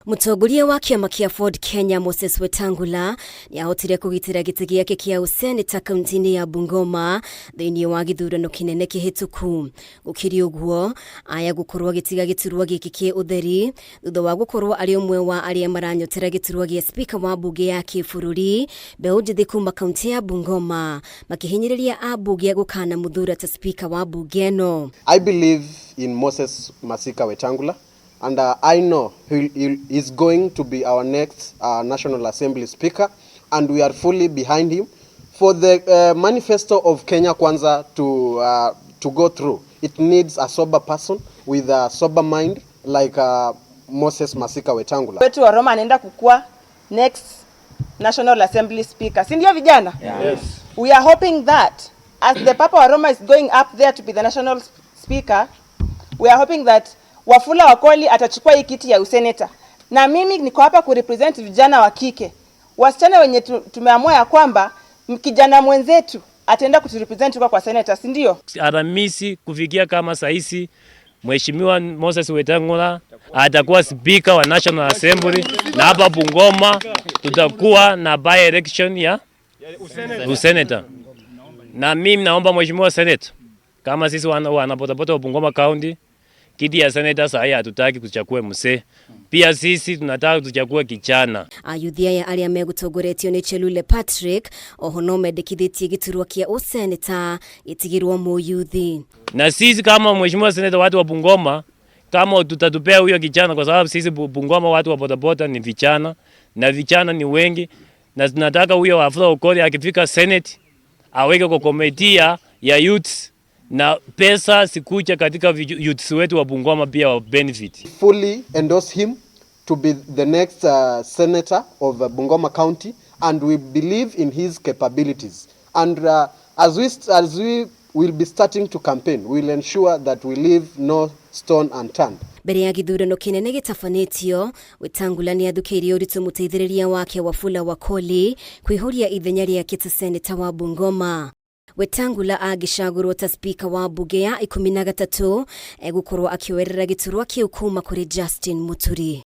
Mutongoria wa kiama kia Ford Kenya Moses Wetangula ni ahotire kugitira giti giake kia useneta kaunti-ini ya Bungoma thiini wa githurano kinene kihituku. Gukiri uguo aya gukorwo gitiga giturwa giki ki utheri thutha wa gukorwo ari umwe wa aria maranyotera giturwa gia spika wa mbunge ya kibururi Mbeu njithi kuma kaunti ya Bungoma makihinyiriria ambunge gukana muthure ta spika wa mbunge no. I believe in Moses Wetangula. And I know he is going to be our next National Assembly Speaker, and we are fully behind him. For the manifesto of Kenya Kwanza to go through, it needs a sober person with a sober mind like Moses Wetangula. Wetu wa Roma anaenda kukua next National Assembly Speaker. Si ndio vijana? Yes. We are hoping that as the Papa wa Roma is going up there to be the National Speaker, we are hoping that Wafula Wakoli atachukua hii kiti ya useneta. Na mimi niko hapa kurepresent vijana wa kike. Wasichana wenye tumeamua ya kwamba kijana mwenzetu ataenda kuturepresent kwa seneta, si ndio? Aramisi kufikia kama saisi Mheshimiwa Moses Wetangula atakuwa speaker wa National Assembly, na hapa Bungoma tutakuwa na by election ya useneta. Na mimi naomba Mheshimiwa Seneta, kama sisi wanapotapota wa Bungoma County, kiti ya seneta sahi hatutaki tuchakue mse. Pia sisi tunataka tuchakue kichana. Ayuthia ya aria megutongoretio ni Chelule Patrick oho no mendekithitie giturwa kia useneta itigirwo muyuthi. Na sisi kama Mheshimiwa Seneta, watu wa Bungoma, kama tutatupea huyo kichana, kwa sababu sisi Bungoma watu wa bodaboda ni vichana na vichana ni wengi, na tunataka huyo Wafula Wakoli akifika Senate aweke kwa komitia ya youth na pesa sikucha katika youths wetu wa Bungoma pia wa benefit. Fully endorse him to be the next senator of Bungoma County, and we believe in his capabilities. And as we will be starting to campaign, we will ensure that we leave no stone unturned. Mbere ya githurano kinene gitafanitio, Wetangula ni athukirie uritu muteithiriria wake Wafula Wakoli kwihuria ithenya ria kiti seneta wa Bungoma. Wetangula agicagurwo ta spika wa mbunge ya 13 egukorwo akioerera giturwa kiu kuma kuri Justin Muthure.